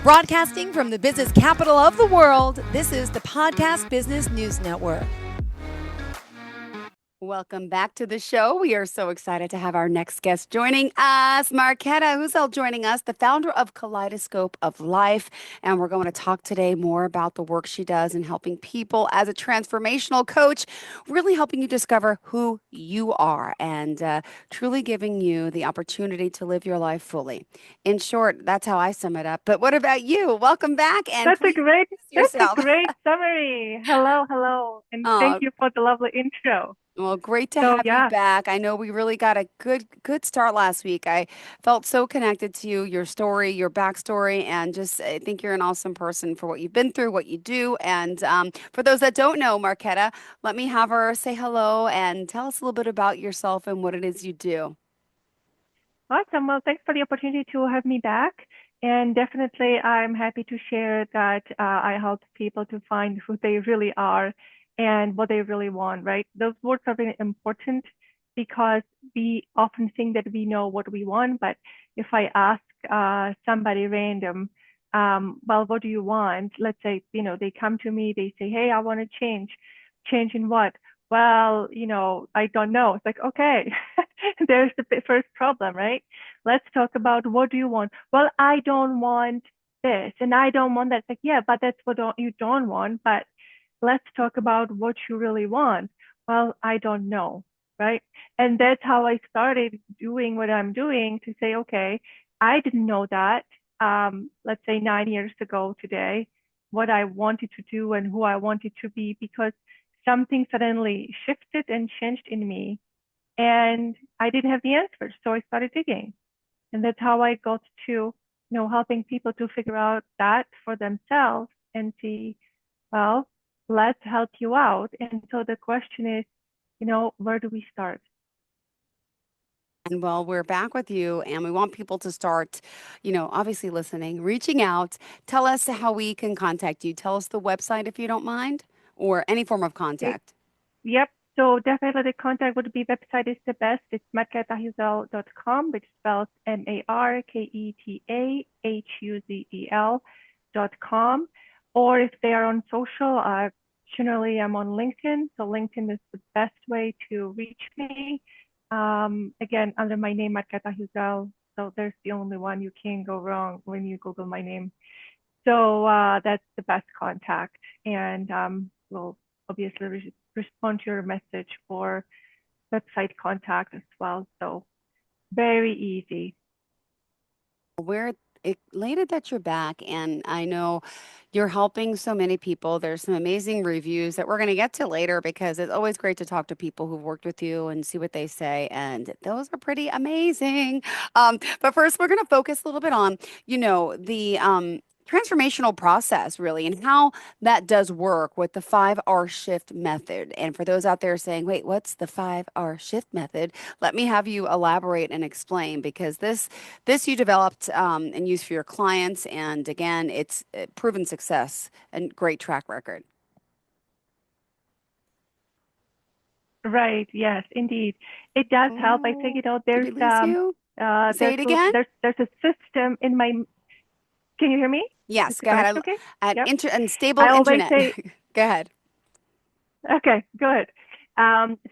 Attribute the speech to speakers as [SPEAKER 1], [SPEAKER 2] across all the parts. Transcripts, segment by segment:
[SPEAKER 1] Broadcasting from the business capital of the world, this is the Podcast Business News Network. Welcome back to the show. We are so excited to have our next guest joining us, Marketa Huzel joining us, the founder of Kaleidoscope of Life. And we're going to talk today more about the work she does in helping people as a transformational coach, really helping you discover who you are and truly giving you the opportunity to live your life fully. In short, that's how I sum it up. But what about you? Welcome back and
[SPEAKER 2] That's a
[SPEAKER 1] please
[SPEAKER 2] great,
[SPEAKER 1] introduce
[SPEAKER 2] that's a
[SPEAKER 1] yourself.
[SPEAKER 2] great summary. Hello, hello, and thank
[SPEAKER 1] Oh,
[SPEAKER 2] you for the lovely intro.
[SPEAKER 1] well, great to
[SPEAKER 2] So
[SPEAKER 1] have you
[SPEAKER 2] yeah,
[SPEAKER 1] back. I know we really got a good start last week. I felt so connected to you, your story, your backstory, and just I think you're an awesome person for what you've been through, what you do. And for those that don't know Marketa, let me have her say hello and tell us a little bit about yourself and what it is you do.
[SPEAKER 2] awesome. Well, thanks for the opportunity to have me back. And definitely, I'm happy to share that I help people to find who they really are and what they really want, right? Those words are really important because we often think that we know what we want, but if I ask somebody random, well, what do you want? Let's say, they come to me, they say, hey, I want to change. Change in what? Well, I don't know. It's like, okay, there's the first problem, right? Let's talk about what do you want? Well, I don't want this and I don't want that. It's like, yeah, but that's what you don't want. But let's talk about what you really want. Well, I don't know, right? And that's how I started doing what I'm doing to say, okay, I didn't know that, let's say 9 years ago today, what I wanted to do and who I wanted to be, because something suddenly shifted and changed in me and I didn't have the answers. So I started digging. And that's how I got to, helping people to figure out that for themselves and see, well, let's help you out. And so the question is, where do we start?
[SPEAKER 1] And well, we're back with you, and we want people to start, obviously listening, reaching out. Tell us how we can contact you. Tell us the website if you don't mind, or any form of
[SPEAKER 2] Okay.
[SPEAKER 1] contact.
[SPEAKER 2] Yep. So definitely the contact would be website is the best. It's marketahuzel.com, which spells marketahuzel.com. Or if they are on social, generally I'm on LinkedIn. So LinkedIn is the best way to reach me. Again, under my name, Marketa Huzel. So there's the only one. You can't go wrong when you Google my name. So that's the best contact. And we'll obviously respond to your message for website contact as well. So very easy.
[SPEAKER 1] We're elated that you're back, and I know you're helping so many people. There's some amazing reviews that we're going to get to later because it's always great to talk to people who've worked with you and see what they say, and those are pretty amazing. But first, we're going to focus a little bit on, the transformational process, really, and how that does work with the 5 hour shift method. And for those out there saying, wait, what's the 5 hour shift method? Let me have you elaborate and explain because this you developed and used for your clients, and again, it's proven success and great track record.
[SPEAKER 2] Right. Yes, indeed. It does help. I think,
[SPEAKER 1] Oh, did we lose you? Say it again.
[SPEAKER 2] there's a system in my, can you hear me? Is
[SPEAKER 1] Yes,
[SPEAKER 2] the
[SPEAKER 1] go ahead.
[SPEAKER 2] connection okay?
[SPEAKER 1] At
[SPEAKER 2] Yep.
[SPEAKER 1] unstable
[SPEAKER 2] I always
[SPEAKER 1] internet.
[SPEAKER 2] say,
[SPEAKER 1] Go ahead.
[SPEAKER 2] okay, good.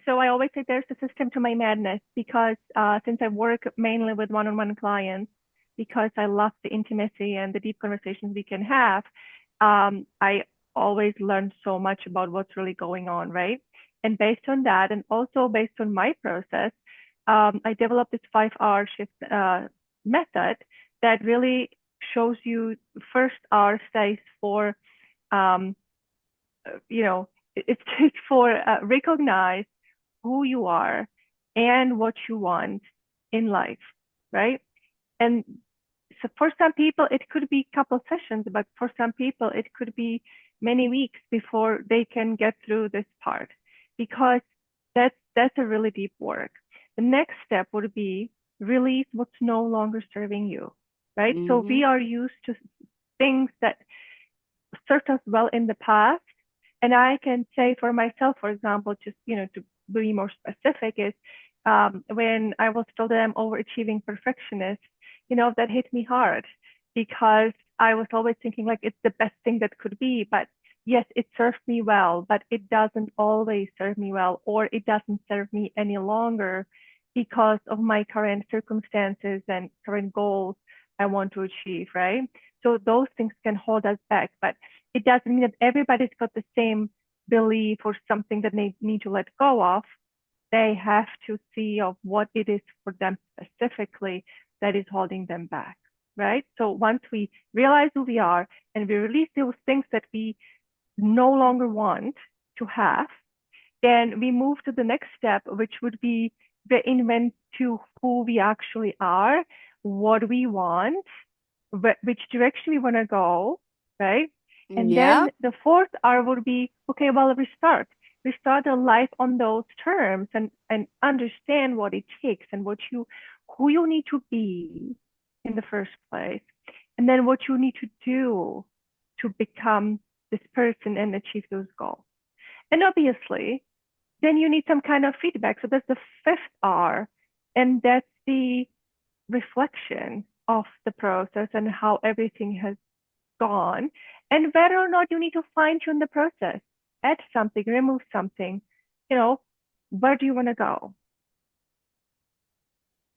[SPEAKER 2] So I always say there's a system to my madness because since I work mainly with one-on-one clients, because I love the intimacy and the deep conversations we can have, I always learn so much about what's really going on, right? And based on that, and also based on my process, I developed this 5 hour shift method that really shows you first hour stays for um, you know, it's for recognize who you are and what you want in life, right? And so for some people, it could be a couple sessions, but for some people, it could be many weeks before they can get through this part because that's a really deep work. The next step would be release what's no longer serving you, right? So
[SPEAKER 1] Hmm.
[SPEAKER 2] we are used to things that served us well in the past. And I can say for myself, for example, just to be more specific, is when I was told that I'm overachieving perfectionist, that hit me hard because I was always thinking like it's the best thing that could be, but yes, it served me well, but it doesn't always serve me well, or it doesn't serve me any longer because of my current circumstances and current goals I want to achieve, right? So those things can hold us back, but it doesn't mean that everybody's got the same belief or something that they need to let go of. They have to see of what it is for them specifically that is holding them back, right? So once we realize who we are and we release those things that we no longer want to have, then we move to the next step, which would be reinvent to who we actually are, what we want, which direction we want to go, right? And
[SPEAKER 1] Yeah.
[SPEAKER 2] then the fourth R would be, okay, well, restart. Restart a life on those terms and understand what it takes and who you need to be in the first place. And then what you need to do to become this person and achieve those goals. And obviously, then you need some kind of feedback. So that's the fifth R. And that's the reflection of the process and how everything has gone, and whether or not you need to fine tune the process, add something, remove something. You know, where do you want to go?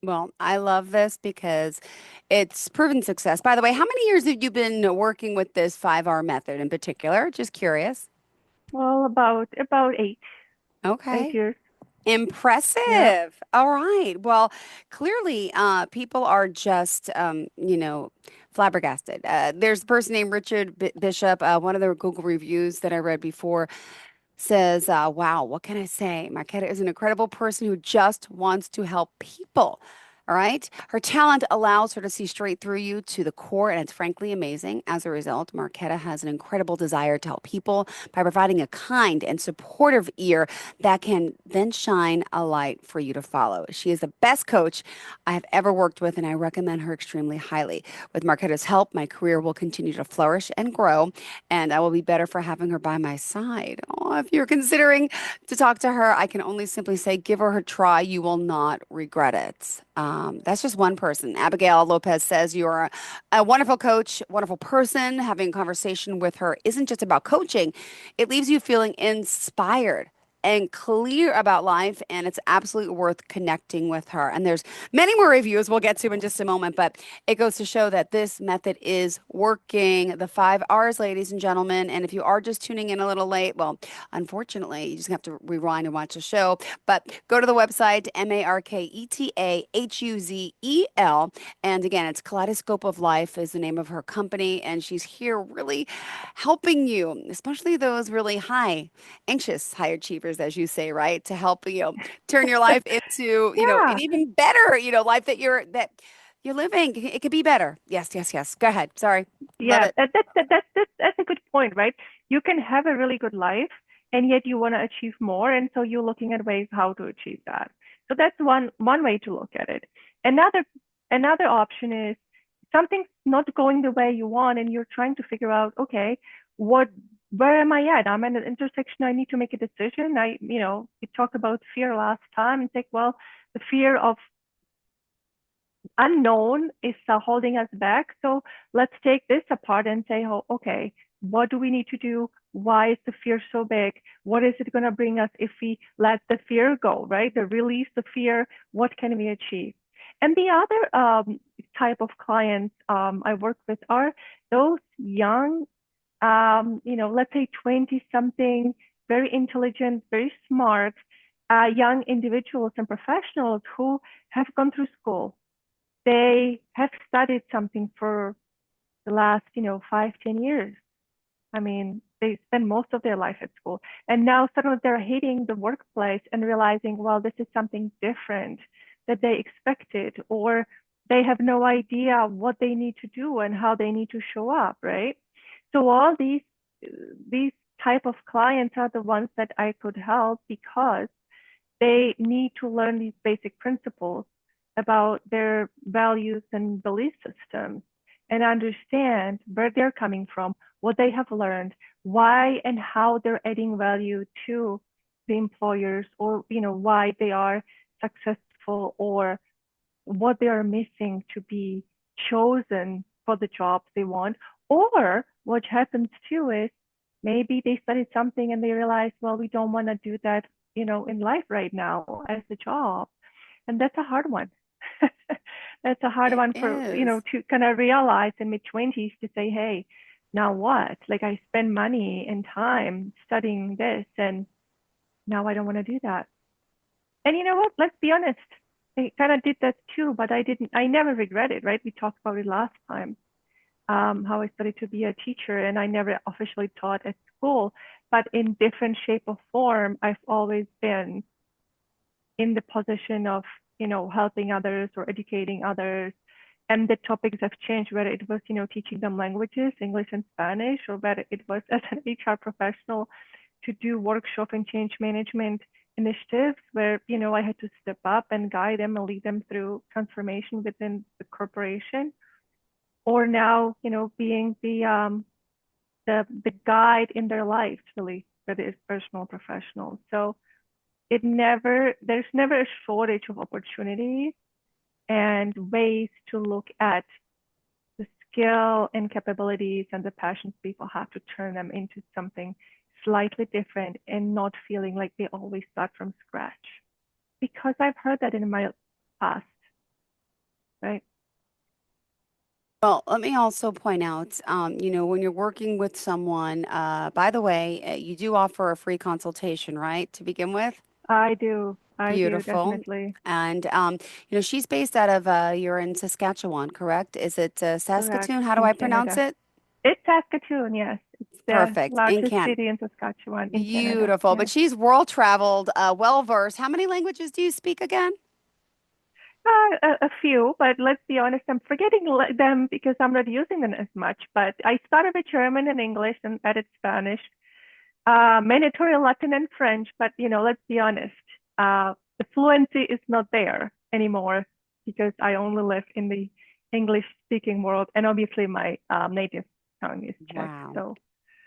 [SPEAKER 1] Well, I love this because it's proven success. By the way, how many years have you been working with this 5R method in particular? Just curious.
[SPEAKER 2] Well, about 8
[SPEAKER 1] Okay.
[SPEAKER 2] years. Yeah.
[SPEAKER 1] Impressive. All right. Well, clearly, people are just, flabbergasted. There's a person named Richard Bishop, one of the Google reviews that I read before says, wow, what can I say? Marketa is an incredible person who just wants to help people. All right. Her talent allows her to see straight through you to the core, and it's frankly amazing. As a result, Marketa has an incredible desire to help people by providing a kind and supportive ear that can then shine a light for you to follow. She is the best coach I have ever worked with, and I recommend her extremely highly. With Marketa's help, my career will continue to flourish and grow, and I will be better for having her by my side. Oh, if you're considering to talk to her, I can only simply say give her a try. You will not regret it. That's just one person. Abigail Lopez says you are a wonderful coach, wonderful person. Having a conversation with her isn't just about coaching, it leaves you feeling inspired and clear about life, and it's absolutely worth connecting with her. And there's many more reviews we'll get to in just a moment, but it goes to show that this method is working. The 5 R's, ladies and gentlemen. And if you are just tuning in a little late, well, unfortunately, you just have to rewind and watch the show. But go to the website, Marketahuzel. And again, it's Kaleidoscope of Life is the name of her company. And she's here really helping you, especially those really anxious high achievers, as you say, right? To help, turn your life into, an
[SPEAKER 2] Yeah.
[SPEAKER 1] even better, life that you're living. It could be better. Yes, yes, yes. Go ahead. Sorry. Love
[SPEAKER 2] Yeah,
[SPEAKER 1] it.
[SPEAKER 2] that's a good point, right? You can have a really good life, and yet you want to achieve more, and so you're looking at ways how to achieve that. So that's one way to look at it. Another option is something's not going the way you want, and you're trying to figure out, okay, what where am I at? I'm at an intersection. I need to make a decision. We talked about fear last time, and think, well, the fear of unknown is holding us back. So let's take this apart and say, oh, okay, what do we need to do? Why is the fear so big? What is it going to bring us if we let the fear go, right? The release the fear, what can we achieve? And the other type of clients I work with are those young, let's say 20 something, very intelligent, very smart, young individuals and professionals who have gone through school. They have studied something for the last, 5, 10 years. I mean, they spend most of their life at school. And now suddenly they're hitting the workplace and realizing, well, this is something different that they expected, or they have no idea what they need to do and how they need to show up, right? So all these type of clients are the ones that I could help because they need to learn these basic principles about their values and belief systems and understand where they're coming from, what they have learned, why and how they're adding value to the employers, or why they are successful, or what they are missing to be chosen for the jobs they want. Or what happens too is maybe they studied something and they realize, well, we don't want to do that, in life right now as a job. And that's a hard one. That's a hard
[SPEAKER 1] It
[SPEAKER 2] one for,
[SPEAKER 1] is.
[SPEAKER 2] to kind of realize in mid-20s to say, hey, now what? Like I spend money and time studying this and now I don't want to do that. And you know what? Let's be honest. I kind of did that too, but I never regret it, right? We talked about it last time, how I studied to be a teacher and I never officially taught at school, but in different shape or form, I've always been in the position of, helping others or educating others. And the topics have changed, whether it was, teaching them languages, English and Spanish, or whether it was as an HR professional to do workshop and change management initiatives where, I had to step up and guide them and lead them through transformation within the corporation. Or now, being the guide in their lives, really, whether it's personal or professional. So there's never a shortage of opportunities and ways to look at the skill and capabilities and the passions people have to turn them into something slightly different and not feeling like they always start from scratch. Because I've heard that in my past, right?
[SPEAKER 1] Well, let me also point out, when you're working with someone, by the way, you do offer a free consultation, right, to begin with?
[SPEAKER 2] I do,
[SPEAKER 1] Beautiful.
[SPEAKER 2] definitely.
[SPEAKER 1] And, she's based out of, you're in Saskatchewan, correct? Is it
[SPEAKER 2] Correct.
[SPEAKER 1] Saskatoon? How do
[SPEAKER 2] In
[SPEAKER 1] I pronounce
[SPEAKER 2] Canada.
[SPEAKER 1] it?
[SPEAKER 2] It's Saskatoon, yes. It's the
[SPEAKER 1] Perfect. In
[SPEAKER 2] largest
[SPEAKER 1] Can.
[SPEAKER 2] city in Saskatchewan in Canada.
[SPEAKER 1] Beautiful. But
[SPEAKER 2] Yes.
[SPEAKER 1] she's world traveled, well versed. How many languages do you speak again?
[SPEAKER 2] A few, but let's be honest, I'm forgetting them because I'm not using them as much. But I started with German and English and added Spanish, mandatory Latin and French. But let's be honest, the fluency is not there anymore because I only live in the English-speaking world, and obviously my native tongue is Czech.
[SPEAKER 1] Wow.
[SPEAKER 2] So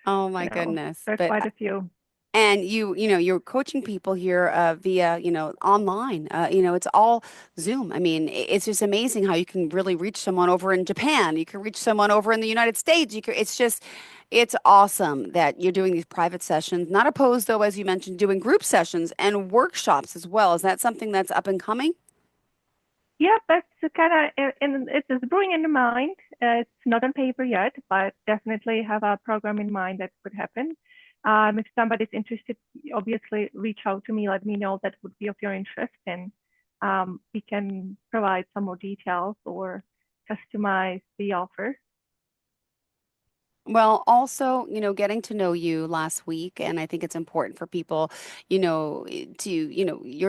[SPEAKER 1] Oh my goodness.
[SPEAKER 2] there are
[SPEAKER 1] But
[SPEAKER 2] quite a few.
[SPEAKER 1] and you're coaching people here via, online. It's all Zoom. I mean, it's just amazing how you can really reach someone over in Japan. You can reach someone over in the United States. It's awesome that you're doing these private sessions. Not opposed though, as you mentioned, doing group sessions and workshops as well. Is that something that's up and coming?
[SPEAKER 2] Yeah, that's kind of, and it's brewing in the mind. It's not on paper yet, but definitely have a program in mind that could happen. If somebody's interested, obviously reach out to me, let me know that would be of your interest, and we can provide some more details or customize the offer.
[SPEAKER 1] Well, also, getting to know you last week, and I think it's important for people, your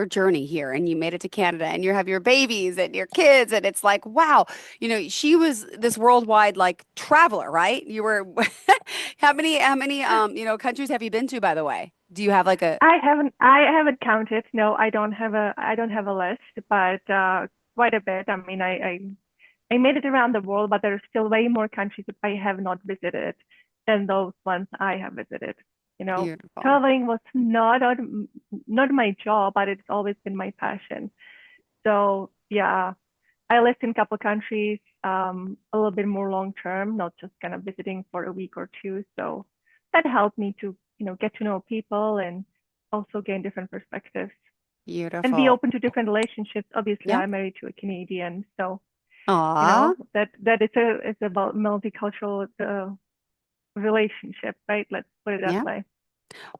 [SPEAKER 1] journey here, and you made it to Canada, and you have your babies and your kids, and it's like, wow, she was this worldwide like traveler, right? You were, how many, countries have you been to, by the way? Do you have like a,
[SPEAKER 2] I haven't counted. No, I don't have a list, but quite a bit. I mean, I made it around the world, but there are still way more countries that I have not visited than those ones I have visited. You know,
[SPEAKER 1] beautiful.
[SPEAKER 2] traveling was not my job, but it's always been my passion. So yeah, I lived in a couple of countries, a little bit more long term, not just kind of visiting for a week or two. So that helped me to, get to know people and also gain different perspectives and be
[SPEAKER 1] Beautiful.
[SPEAKER 2] open to different relationships. Obviously,
[SPEAKER 1] Yeah.
[SPEAKER 2] I'm married to a Canadian, so
[SPEAKER 1] Aw.
[SPEAKER 2] that it's about multicultural relationship, right? Let's put it that
[SPEAKER 1] Yeah.
[SPEAKER 2] way.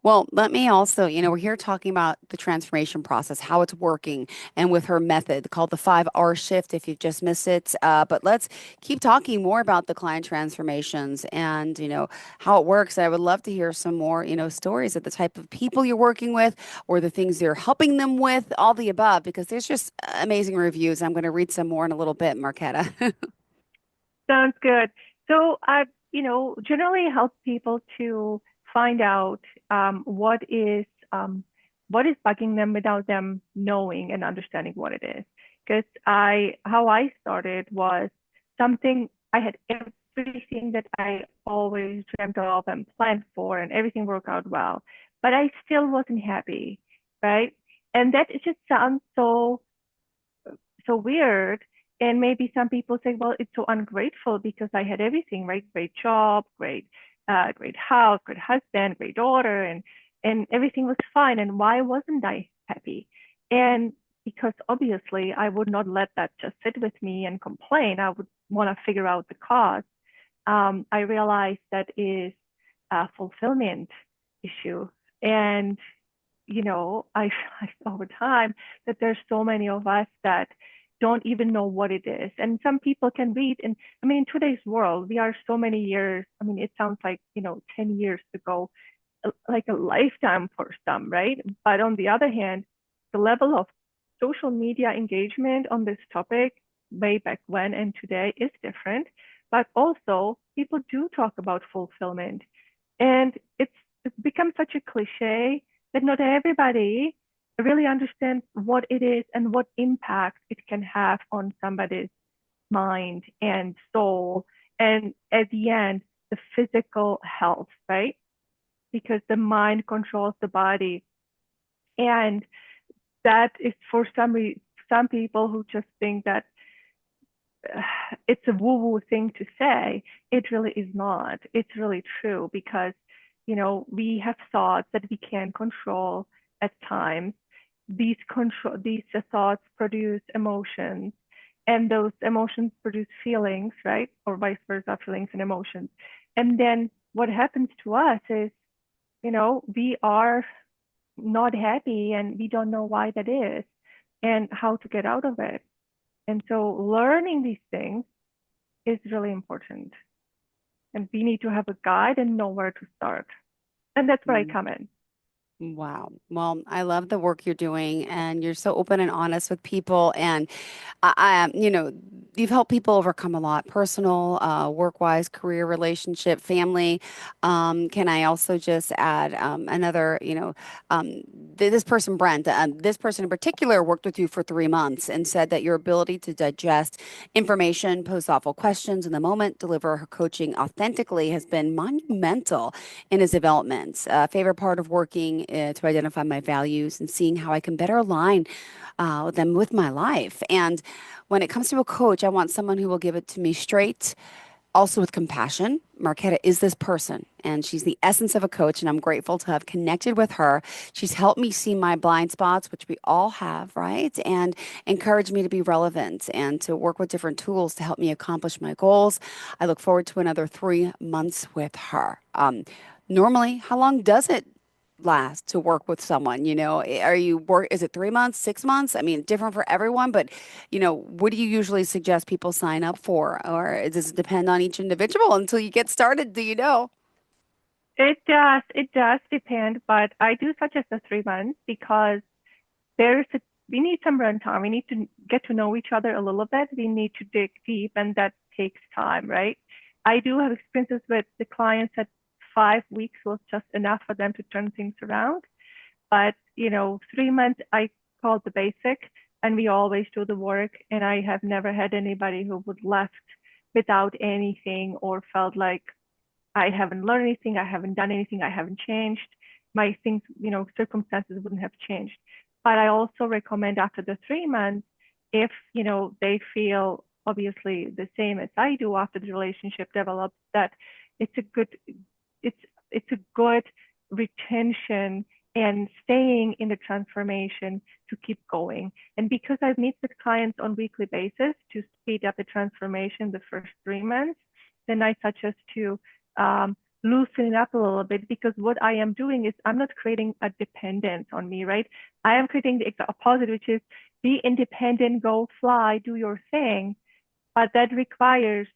[SPEAKER 1] Well, let me also, we're here talking about the transformation process, how it's working, and with her method called the 5R shift, if you've just missed it. But let's keep talking more about the client transformations and, how it works. I would love to hear some more, stories of the type of people you're working with or the things you're helping them with, all the above, because there's just amazing reviews. I'm going to read some more in a little bit, Marketa.
[SPEAKER 2] Sounds good. So I, generally help people to find out what what is bugging them without them knowing and understanding what it is. Because how I started was something I had everything that I always dreamt of and planned for, and everything worked out well, but I still wasn't happy, right? And that it just sounds so weird. And maybe some people say, well, it's so ungrateful because I had everything, right? Great job, great house, great husband, great daughter, and everything was fine. And why wasn't I happy? And because obviously I would not let that just sit with me and complain. I would want to figure out the cause. I realized that is a fulfillment issue. And I realized over time that there's so many of us that don't even know what it is. And some people can read. And I mean, in today's world, we are so many years. I mean, it sounds like, 10 years ago, like a lifetime for some, right? But on the other hand, the level of social media engagement on this topic way back when and today is different. But also, people do talk about fulfillment. And it's become such a cliche that not everybody really understands what it is and what impact it can have on somebody's mind and soul. And at the end, the physical health, right? Because the mind controls the body. And that is for some people who just think that it's a woo-woo thing to say. It really is not. It's really true because, we have thoughts that we can control at times. These thoughts produce emotions, and those emotions produce feelings, right? Or vice versa, feelings and emotions. And then what happens to us is, we are not happy and we don't know why that is and how to get out of it. And so learning these things is really important. And we need to have a guide and know where to start. And that's where I come in.
[SPEAKER 1] Wow. Well, I love the work you're doing, and you're so open and honest with people. And you've helped people overcome a lot, personal, work-wise, career, relationship, family. Can I also just add another, this person, Brent, this person in particular worked with you for 3 months and said that your ability to digest information, pose thoughtful questions in the moment, deliver her coaching authentically has been monumental in his development. Favorite part of working to identify my values and seeing how I can better align them with my life. And when it comes to a coach, I want someone who will give it to me straight, also with compassion. Marketa is this person, and she's the essence of a coach, and I'm grateful to have connected with her. She's helped me see my blind spots, which we all have, right? And encouraged me to be relevant and to work with different tools to help me accomplish my goals. I look forward to another 3 months with her. Normally, how long does it last to work with someone? Are you work, is it 3 months, 6 months? I mean, different for everyone, but what do you usually suggest people sign up for? Or does it depend on each individual until you get started? Do you know?
[SPEAKER 2] It does depend, but I do suggest the 3 months because we need some runtime. We need to get to know each other a little bit. We need to dig deep, and that takes time, right? I do have experiences with the clients that 5 weeks was just enough for them to turn things around. But 3 months I call the basic, and we always do the work. And I have never had anybody who would left without anything or felt like I haven't learned anything, I haven't done anything, I haven't changed. My things, circumstances wouldn't have changed. But I also recommend after the 3 months, if they feel obviously the same as I do after the relationship develops, that it's a good it's it's a good retention and staying in the transformation to keep going. And because I meet with clients on weekly basis to speed up the transformation the first 3 months, then I suggest to loosen it up a little bit, because what I am doing is I'm not creating a dependence on me, right? I am creating the opposite, which is be independent, go fly, do your thing. But that requires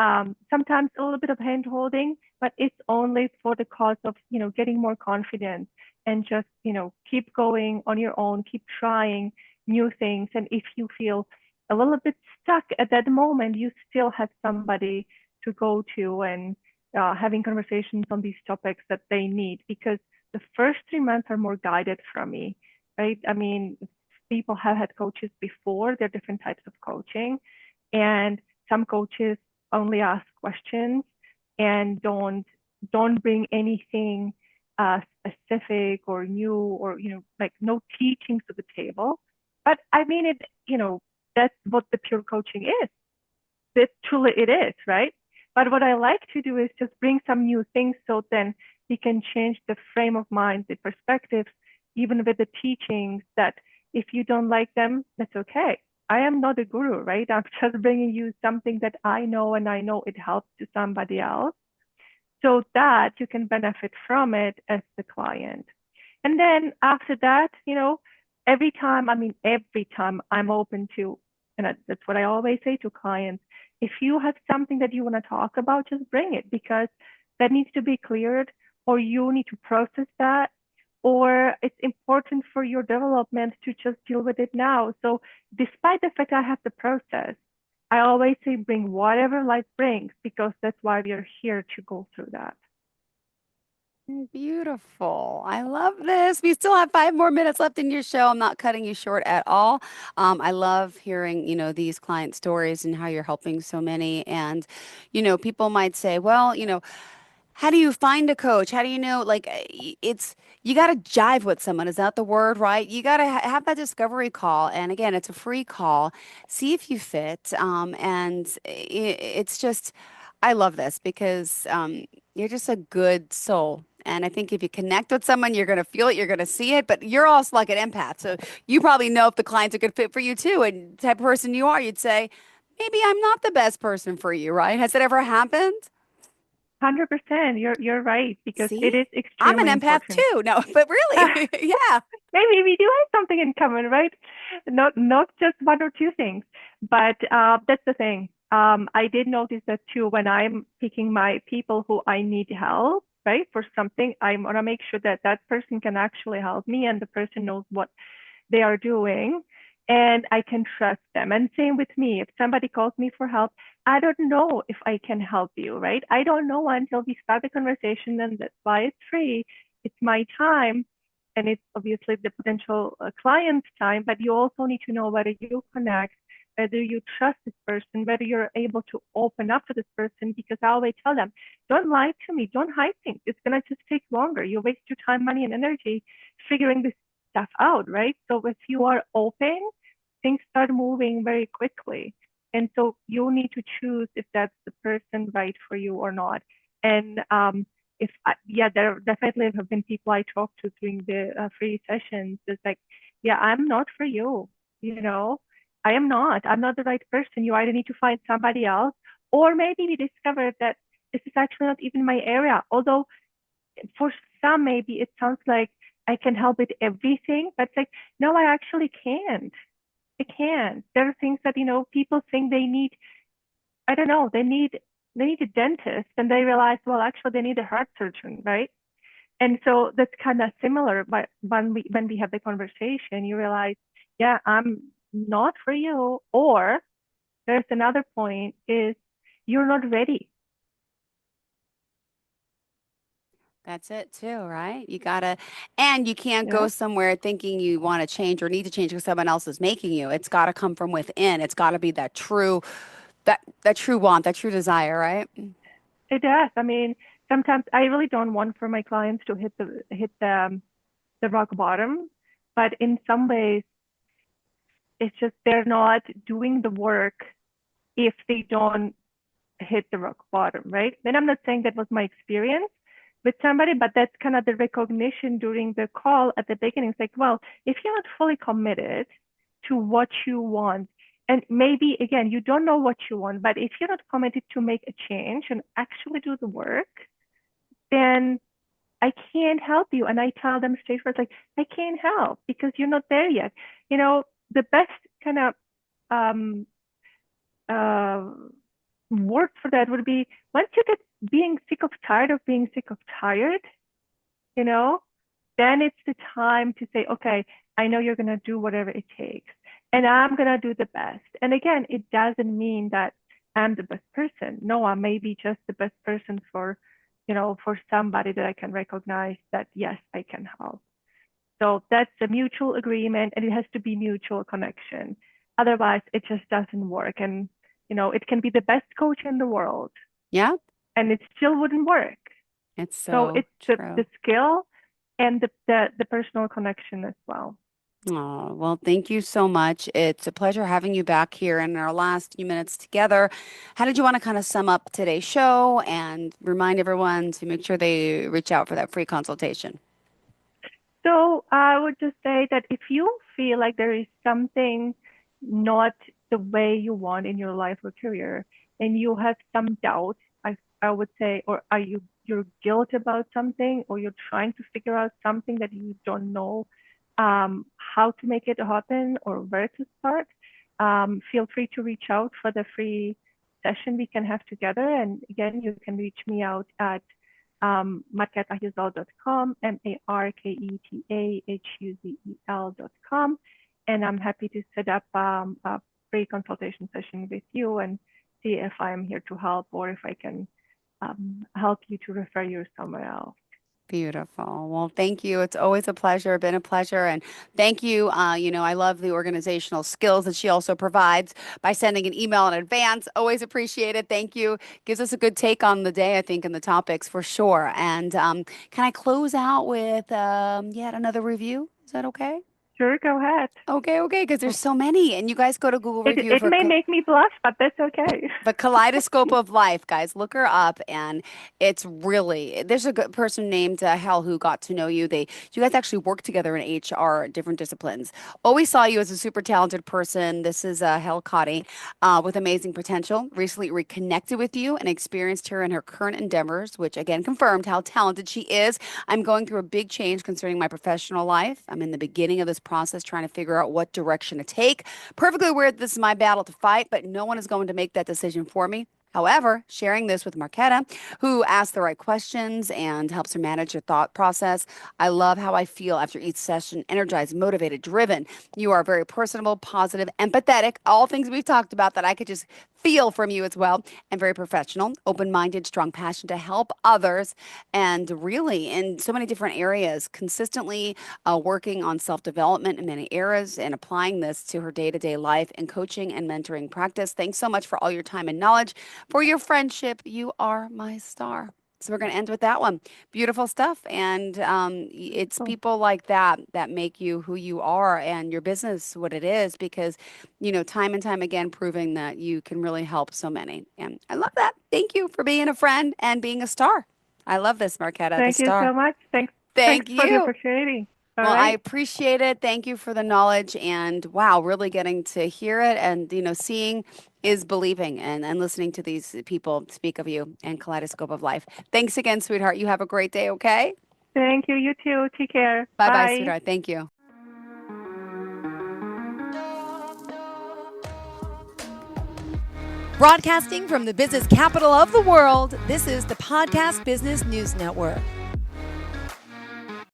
[SPEAKER 2] sometimes a little bit of hand holding, but it's only for the cause of, getting more confidence and just, keep going on your own, keep trying new things. And if you feel a little bit stuck at that moment, you still have somebody to go to and having conversations on these topics that they need, because the first 3 months are more guided from me, right? I mean, people have had coaches before, there are different types of coaching, and some coaches only ask questions and don't bring anything specific or new, or like no teachings to the table. But I mean it, that's what the pure coaching is. That truly it is, right? But what I like to do is just bring some new things so then we can change the frame of mind, the perspectives, even with the teachings that if you don't like them, that's okay. I am not a guru, right? I'm just bringing you something that I know and I know it helps to somebody else so that you can benefit from it as the client. And then after that, every time I'm open to, and that's what I always say to clients. If you have something that you want to talk about, just bring it because that needs to be cleared or you need to process that or it's important for your development to just deal with it now. So despite the fact I have the process, I always say bring whatever life brings because that's why we are here to go through that.
[SPEAKER 1] Beautiful. I love this. We still have 5 more minutes left in your show. I'm not cutting you short at all. I love hearing, these client stories and how you're helping so many. And, people might say, well, how do you find a coach? How do you know? Like, it's you got to jive with someone. Is that the word, right? You got to have that discovery call. And again, it's a free call. See if you fit. And it's just, I love this because you're just a good soul. And I think if you connect with someone, you're going to feel it, you're going to see it, but you're also like an empath. So you probably know if the client's a good fit for you too. And the type of person you are, you'd say, maybe I'm not the best person for you, right? Has it ever happened?
[SPEAKER 2] 100%. You're right because
[SPEAKER 1] See?
[SPEAKER 2] it is
[SPEAKER 1] I'm an
[SPEAKER 2] extremely
[SPEAKER 1] empath
[SPEAKER 2] important.
[SPEAKER 1] too. No, but really, yeah.
[SPEAKER 2] Maybe we do have something in common, right? Not just one or two things, but that's the thing. I did notice that too when I'm picking my people who I need help, right, for something. I want to make sure that that person can actually help me and the person knows what they are doing and I can trust them. And same with me. If somebody calls me for help, I don't know if I can help you, right? I don't know until we start the conversation, and that's why it's free. It's my time, and it's obviously the potential client's time, but you also need to know whether you connect, whether you trust this person, whether you're able to open up to this person, because I always tell them, don't lie to me, don't hide things. It's going to just take longer. You waste your time, money, and energy figuring this stuff out, right? So if you are open, things start moving very quickly. And so you need to choose if that's the person right for you or not. And if yeah, there definitely have been people I talked to during the free sessions. It's like, yeah, I'm not for you. You know, I am not. I'm not the right person. You either need to find somebody else, or maybe we discovered that this is actually not even my area. Although for some, maybe it sounds like I can help with everything, but it's like, no, I actually can't. I can't. There are things that, people think they need, I don't know, they need a dentist and they realize, well, actually they need a heart surgeon, right? And so that's kind of similar, but when we have the conversation, you realize, yeah, I'm not for you. Or there's another point is you're not ready.
[SPEAKER 1] That's it too, right? You gotta, and you can't
[SPEAKER 2] Yeah.
[SPEAKER 1] go somewhere thinking you want to change or need to change because someone else is making you. It's got to come from within. It's got to be that true want, that true desire, right?
[SPEAKER 2] It does. I mean, sometimes I really don't want for my clients to hit the rock bottom, but in some ways, it's just they're not doing the work if they don't hit the rock bottom, right? Then I'm not saying that was my experience with somebody, but that's kind of the recognition during the call at the beginning. It's like, well, if you're not fully committed to what you want, and maybe again, you don't know what you want, but if you're not committed to make a change and actually do the work, then I can't help you. And I tell them straightforward, like, I can't help because you're not there yet. The best kind of um, uh, word for that would be once you get being sick of tired of being sick of tired, you know, then it's the time to say, okay, I know you're going to do whatever it takes and I'm going to do the best. And again, it doesn't mean that I'm the best person. No, I may be just the best person for somebody that I can recognize that, yes, I can help. So that's a mutual agreement and it has to be mutual connection. Otherwise, it just doesn't work. And, it can be the best coach in the world
[SPEAKER 1] Yeah,
[SPEAKER 2] and it still wouldn't work.
[SPEAKER 1] it's
[SPEAKER 2] So
[SPEAKER 1] so
[SPEAKER 2] it's the
[SPEAKER 1] true.
[SPEAKER 2] skill and the personal connection as well.
[SPEAKER 1] Oh, well, thank you so much. It's a pleasure having you back here in our last few minutes together. How did you want to kind of sum up today's show and remind everyone to make sure they reach out for that free consultation?
[SPEAKER 2] So I would just say that if you feel like there is something not the way you want in your life or career, and you have some doubt, I would say, or are you're guilt about something, or you're trying to figure out something that you don't know how to make it happen or where to start, feel free to reach out for the free session we can have together. And again, you can reach me out at marketahuzel.com, marketahuzel.com. And I'm happy to set up a free consultation session with you and see if I'm here to help or if I can help you to refer you somewhere else.
[SPEAKER 1] Beautiful. Well, thank you. It's always a pleasure, been a pleasure. And thank you. I love the organizational skills that she also provides by sending an email in advance. Always appreciate it. Thank you. Gives us a good take on the day, I think, and the topics for sure. And can I close out with yet another review? Is that okay?
[SPEAKER 2] Sure, go ahead.
[SPEAKER 1] Okay, okay, because there's so many. And you guys go to Google review
[SPEAKER 2] It
[SPEAKER 1] for
[SPEAKER 2] may make me blush, but that's okay.
[SPEAKER 1] the Kaleidoscope of Life, guys. Look her up, and it's really there's a good person named Hal who got to know you. You guys actually work together in HR, different disciplines. Always saw you as a super talented person. This is Hal Cotty with amazing potential. Recently reconnected with you and experienced her in her current endeavors, which again confirmed how talented she is. I'm going through a big change concerning my professional life. I'm in the beginning of this process, trying to figure out what direction to take. Perfectly aware that this is my battle to fight, but no one is going to make that decision for me. However, sharing this with Marketa, who asks the right questions and helps her manage her thought process, I love how I feel after each session, energized, motivated, driven. You are very personable, positive, empathetic, all things we've talked about that I could just feel from you as well, and very professional, open minded, strong passion to help others, and really in so many different areas, consistently working on self development in many areas and applying this to her day to day life and coaching and mentoring practice. Thanks so much for all your time and knowledge, for your friendship. You are my star. So we're going to end with that one. Beautiful stuff. And it's
[SPEAKER 2] Cool.
[SPEAKER 1] people like that that make you who you are and your business what it is because, time and time again, proving that you can really help so many. And I love that. Thank you for being a friend and being a star. I love this, Marquetta, the
[SPEAKER 2] Thank you
[SPEAKER 1] star.
[SPEAKER 2] so much. Thanks
[SPEAKER 1] Thank
[SPEAKER 2] for the
[SPEAKER 1] you.
[SPEAKER 2] opportunity. All
[SPEAKER 1] Well, I
[SPEAKER 2] right.
[SPEAKER 1] appreciate it. Thank you for the knowledge and wow, really getting to hear it and seeing is believing and listening to these people speak of you and Kaleidoscope of Life. Thanks again, sweetheart. You have a great day, okay?
[SPEAKER 2] Thank you. You too. Take care.
[SPEAKER 1] Bye bye,
[SPEAKER 2] Bye.
[SPEAKER 1] sweetheart. Thank you.
[SPEAKER 3] Broadcasting from the business capital of the world, this is the Podcast Business News Network.